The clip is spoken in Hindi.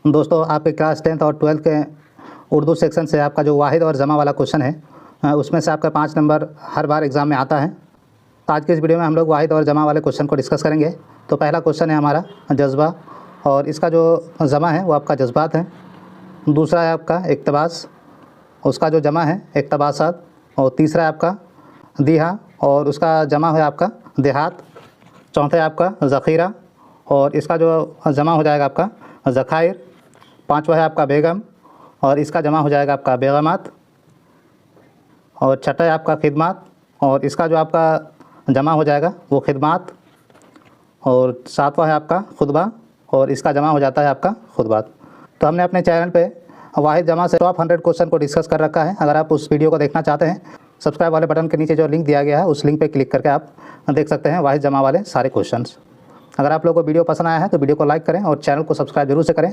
दोस्तों आपके क्लास 10th और 12th के उर्दू सेक्शन से आपका जो वाहिद और जमा वाला क्वेश्चन है उसमें से आपका 5 नंबर हर बार एग्ज़ाम में आता है। तो आज के इस वीडियो में हम लोग वाहिद और जमा वाले क्वेश्चन को डिस्कस करेंगे। तो पहला क्वेश्चन है हमारा जज्बा, और इसका जो जमा है वो आपका जज्बात है। दूसरा है आपका इक़्तिबास, उसका जो जमा है इक़्तिबासात। और तीसरा है आपका दीहा, और उसका जमा है आपका देहात। चौथा है आपका ज़ख़ीरा, और इसका जो जमा हो जाएगा आपका ज़ख़ाइर। पाँचवा है आपका बेगम, और इसका जमा हो जाएगा आपका बेगमात। और छठा है आपका खिदमात, और इसका जो आपका जमा हो जाएगा वो खिदमात। और सातवां है आपका खुतबा, और इसका जमा हो जाता है आपका खुतबात। तो हमने अपने चैनल पे वाहिद जमा से टॉप 100 क्वेश्चन को डिस्कस कर रखा है। अगर आप उस वीडियो को देखना चाहते हैं, सब्सक्राइब वाले बटन के नीचे जो लिंक दिया गया है उस लिंक पे क्लिक करके आप देख सकते हैं वाहिद जमा वाले सारे क्वेश्चंस। अगर आप लोगों को वीडियो पसंद आया है तो वीडियो को लाइक करें और चैनल को सब्सक्राइब जरूर से करें